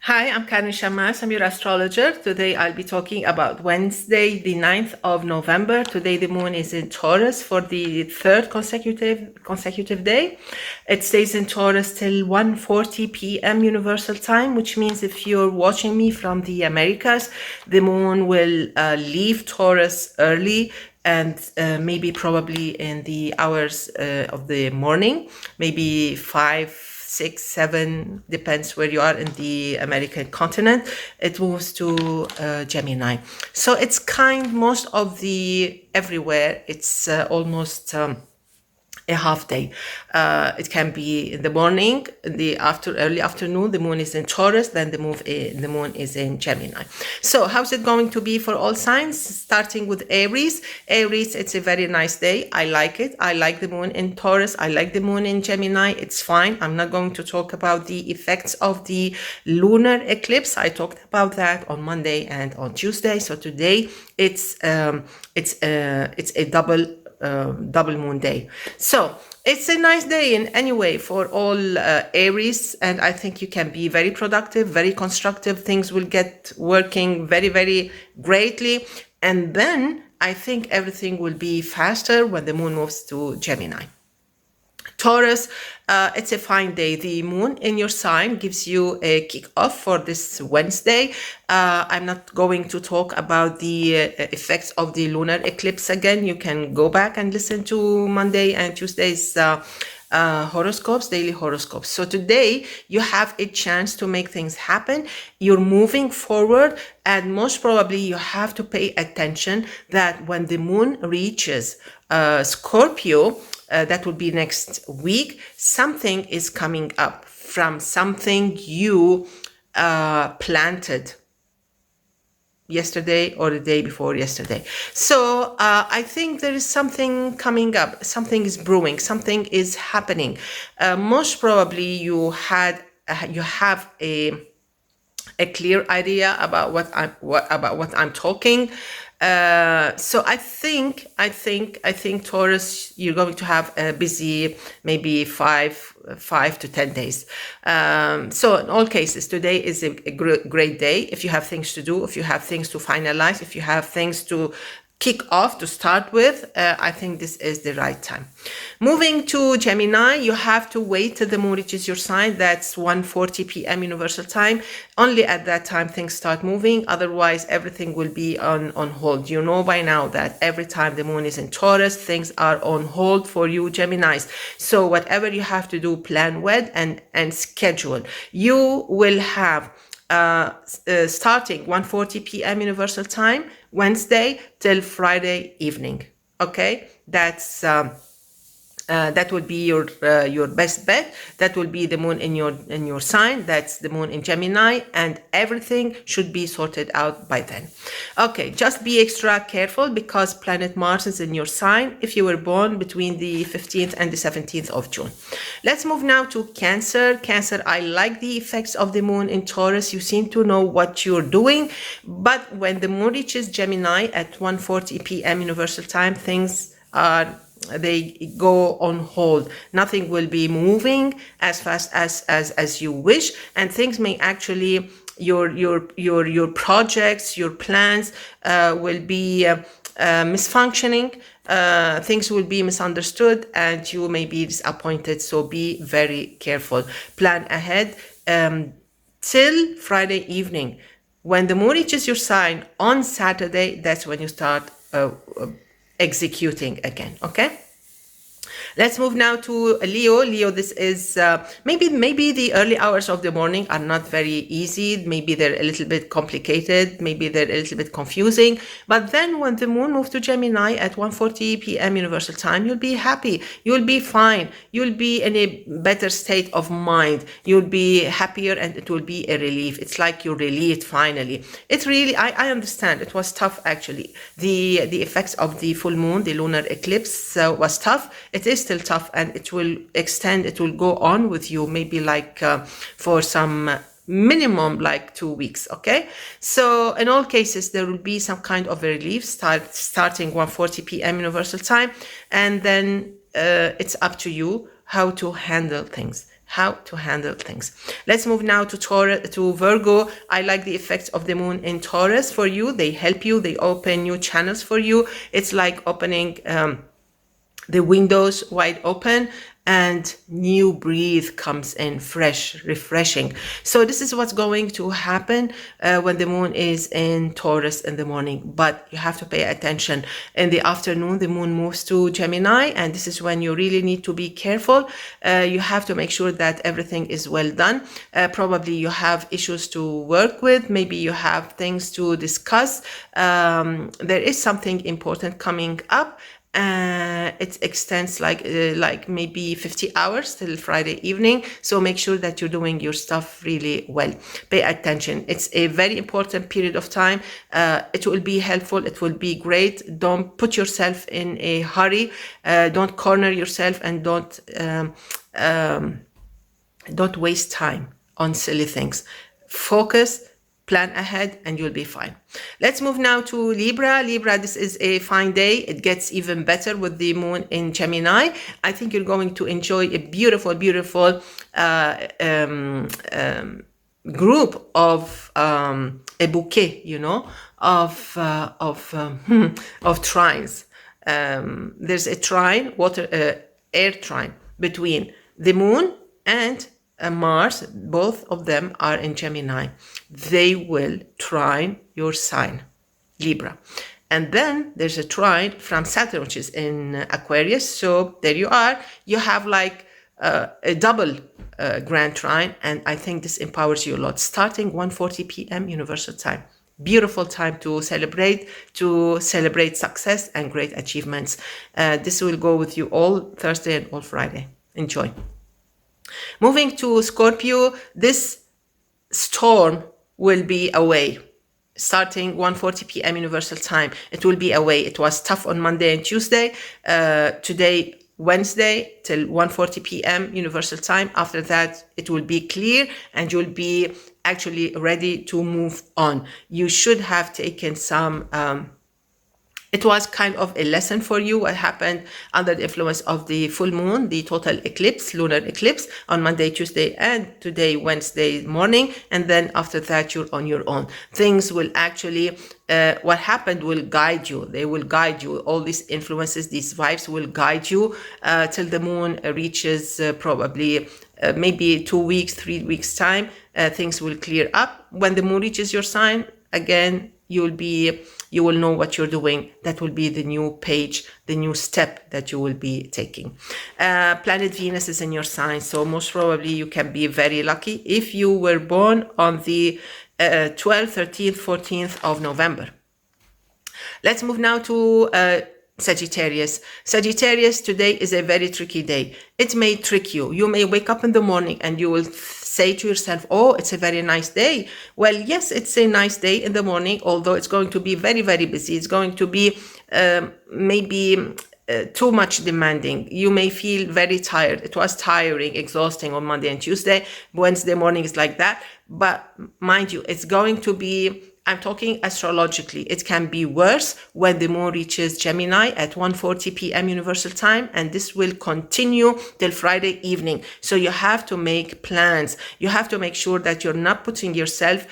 Hi, I'm Carmen Chammas. I'm your astrologer. Today I'll be talking about Wednesday, the 9th of November. Today the moon is in Taurus for the third consecutive day. It stays in Taurus till 1:40 p.m. Universal Time, which means if you're watching me from the Americas, the moon will leave Taurus early and maybe probably in the hours of the morning, maybe 5, 6, 7, depends where you are in the American continent. It moves to Gemini. So it's most of the everywhere. It's almost a half day. It can be in the morning, in the early afternoon. The moon is in Taurus, then the moon is in Gemini. So how's it going to be for all signs? Starting with Aries. Aries, it's a very nice day. I like it. I like the moon in Taurus. I like the moon in Gemini. It's fine. I'm not going to talk about the effects of the lunar eclipse. I talked about that on Monday and on Tuesday. So today it's a double moon day. So it's a nice day in any way for all Aries, and I think you can be very productive, very constructive. Things will get working very, very greatly, and then I think everything will be faster when the moon moves to Gemini. Taurus, it's a fine day. The moon in your sign gives you a kick-off for this Wednesday. I'm not going to talk about the effects of the lunar eclipse again. You can go back and listen to Monday and Tuesday's horoscopes, daily horoscopes. So today you have a chance to make things happen. You're moving forward, and most probably you have to pay attention that when the moon reaches Scorpio, that will be next week, something is coming up from something you planted yesterday or the day before yesterday. So I think there is something coming up, something is brewing, something is happening. Most probably you have a clear idea about what I'm talking. So I think Taurus, you're going to have a busy, maybe 5 to 10 days. So in all cases, today is a great day. If you have things to do, if you have things to finalize, if you have things to kick off, to start with, I think this is the right time. Moving to Gemini, you have to wait till the moon reaches your sign. That's 1:40 p.m. Universal Time. Only at that time things start moving. Otherwise, everything will be on hold. You know by now that every time the moon is in Taurus, things are on hold for you Geminis. So whatever you have to do, plan well and schedule. You will have starting 1:40 p.m. Universal Time, Wednesday till Friday evening. Okay, that will be your best bet. That will be the moon in your sign. That's the moon in Gemini, and everything should be sorted out by then. Okay, just be extra careful because planet Mars is in your sign if you were born between the 15th and the 17th of June. Let's move now to Cancer. Cancer, I like the effects of the moon in Taurus. You seem to know what you're doing, but when the moon reaches Gemini at 1:40 p.m. Universal Time, they go on hold. Nothing will be moving as fast as you wish, and things may actually your projects, your plans will be misfunctioning. Things will be misunderstood and you may be disappointed. So be very careful. Plan ahead till Friday evening. When the moon reaches your sign on Saturday, that's when you start executing again. Okay, let's move now to Leo. Leo, this is maybe the early hours of the morning are not very easy. Maybe they're a little bit complicated. Maybe they're a little bit confusing. But then when the moon moves to Gemini at 1:40 p.m. Universal Time, you'll be happy. You'll be fine. You'll be in a better state of mind. You'll be happier, and it will be a relief. It's like you're relieved finally. It's really, I understand. It was tough actually. The effects of the full moon, the lunar eclipse, was tough. It is still tough, and it will extend, it will go on with you maybe like for some minimum like 2 weeks. Okay, so in all cases there will be some kind of a relief starting 1:40 p.m. Universal Time, and then it's up to you how to handle things. how to handle things. Let's move now to Virgo. I like the effects of the moon in Taurus for you. They help you. They open new channels for you. It's like opening the windows wide open, and new breeze comes in, fresh, refreshing. So this is what's going to happen when the moon is in Taurus in the morning, but you have to pay attention. In the afternoon, the moon moves to Gemini, and this is when you really need to be careful. You have to make sure that everything is well done. Probably you have issues to work with. Maybe you have things to discuss. There is something important coming up. It extends like maybe 50 hours till Friday evening. So make sure that you're doing your stuff really well. Pay attention. It's a very important period of time. It will be helpful. It will be great. Don't put yourself in a hurry. Don't corner yourself, and don't waste time on silly things. Focus. Plan ahead and you'll be fine. Let's move now to Libra. Libra, this is a fine day. It gets even better with the moon in Gemini. I think you're going to enjoy a beautiful, beautiful group of a bouquet, you know, of trines. There's a trine, air trine between the moon and Mars. Both of them are in Gemini. They will trine your sign, Libra. And then there's a trine from Saturn, which is in Aquarius. So there you are. You have like a double grand trine. And I think this empowers you a lot. Starting 1:40 p.m. Universal Time. Beautiful time to celebrate success and great achievements. This will go with you all Thursday and all Friday. Enjoy. Moving to Scorpio, this storm will be away. Starting 1:40 p.m. Universal Time, it will be away. It was tough on Monday and Tuesday. Today, Wednesday, till 1:40 p.m. Universal Time. After that, it will be clear and you'll be actually ready to move on. You should have taken some... It was kind of a lesson for you what happened under the influence of the full moon, the total eclipse, lunar eclipse on Monday, Tuesday, and today, Wednesday morning. And then after that, you're on your own. Things will actually, what happened will guide you. They will guide you. All these influences, these vibes will guide you till the moon reaches probably maybe 2 weeks, 3 weeks time. Things will clear up. When the moon reaches your sign, again, you will know what you're doing. That will be the new page, the new step that you will be taking. Planet Venus is in your sign, so most probably you can be very lucky if you were born on the 12th, 13th, 14th of November. Let's move now to Sagittarius. Sagittarius, today is a very tricky day. It may trick you. You may wake up in the morning and you will say to yourself, oh, it's a very nice day. Well, yes, it's a nice day in the morning, although it's going to be very, very busy. It's going to be maybe too much demanding. You may feel very tired. It was tiring, exhausting on Monday and Tuesday. Wednesday morning is like that. But mind you, it's going to be... I'm talking astrologically. It can be worse when the moon reaches Gemini at 1:40 p.m. Universal Time, and this will continue till Friday evening. So you have to make plans. You have to make sure that you're not putting yourself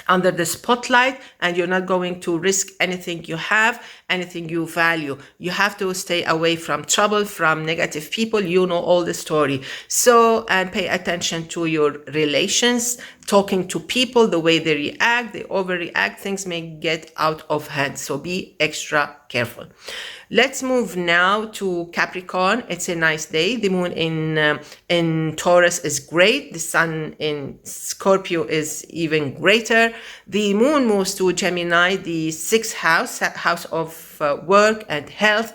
under the spotlight, and you're not going to risk anything you have, anything you value. You have to stay away from trouble, from negative people. You know all the story. So, and pay attention to your relations, talking to people, the way they react, they overreact, things may get out of hand. So be extra careful. Let's move now to Capricorn. It's a nice day. The moon in Taurus is great. The sun in Scorpio is even greater. The moon moves to Gemini, the 6th house of work and health,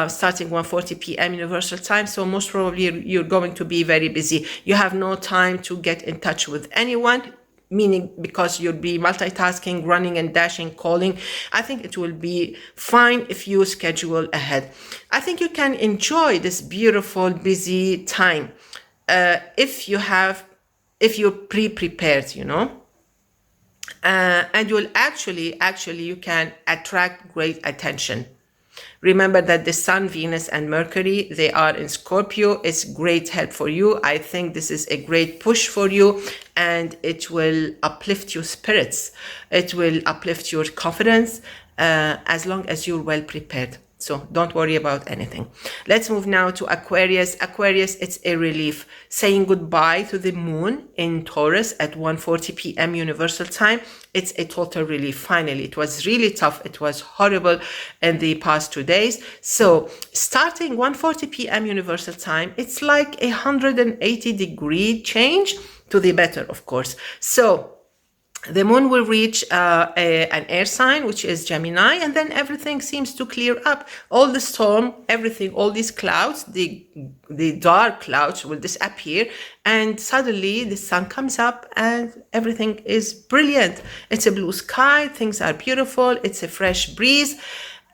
starting 1:40 p.m. Universal Time. So most probably you're going to be very busy. You have no time to get in touch with anyone, meaning because you'll be multitasking, running and dashing, calling. I think it will be fine if you schedule ahead. I think you can enjoy this beautiful, busy time if you're pre-prepared, you know. And you'll actually you can attract great attention. Remember that the Sun, Venus, and Mercury, they are in Scorpio. It's great help for you. I think this is a great push for you, and it will uplift your spirits. It will uplift your confidence as long as you're well prepared. So don't worry about anything. Let's move now to Aquarius. Aquarius, it's a relief. Saying goodbye to the moon in Taurus at 1:40 p.m. Universal Time. It's a total relief. Finally, it was really tough. It was horrible in the past 2 days. So starting 1:40 p.m. Universal Time, it's like 180-degree change to the better, of course. So the moon will reach an air sign, which is Gemini, and then everything seems to clear up. All the storm, everything, all these clouds, the dark clouds will disappear, and suddenly the sun comes up and everything is brilliant. It's a blue sky, things are beautiful, it's a fresh breeze.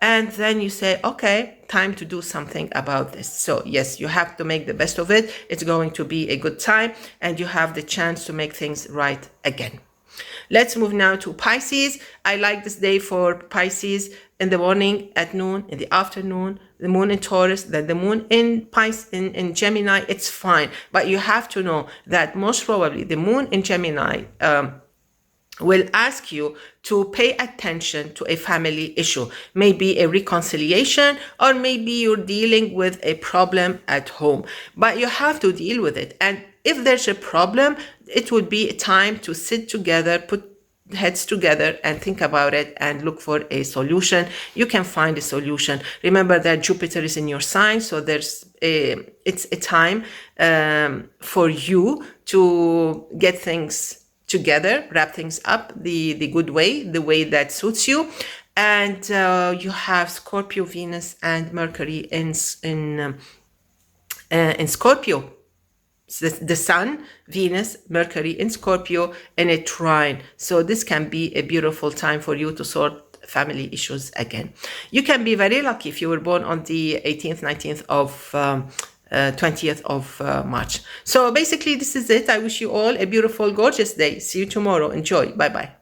And then you say, okay, time to do something about this. So yes, you have to make the best of it. It's going to be a good time, and you have the chance to make things right again. Let's move now to Pisces. I like this day for Pisces in the morning, at noon, in the afternoon, the moon in Taurus, then the moon in in Gemini. It's fine. But you have to know that most probably the moon in Gemini will ask you to pay attention to a family issue, maybe a reconciliation, or maybe you're dealing with a problem at home, but you have to deal with it. And if there's a problem, it would be a time to sit together, put heads together and think about it and look for a solution. You can find a solution. Remember that Jupiter is in your sign, so it's a time for you to get things together, wrap things up the good way, the way that suits you. And you have Scorpio, Venus, and Mercury in Scorpio. The Sun, Venus, Mercury in Scorpio in a trine. So this can be a beautiful time for you to sort family issues again. You can be very lucky if you were born on the 18th, 19th of 20th of March. So basically this is it. I wish you all a beautiful, gorgeous day. See you tomorrow. Enjoy. Bye-bye.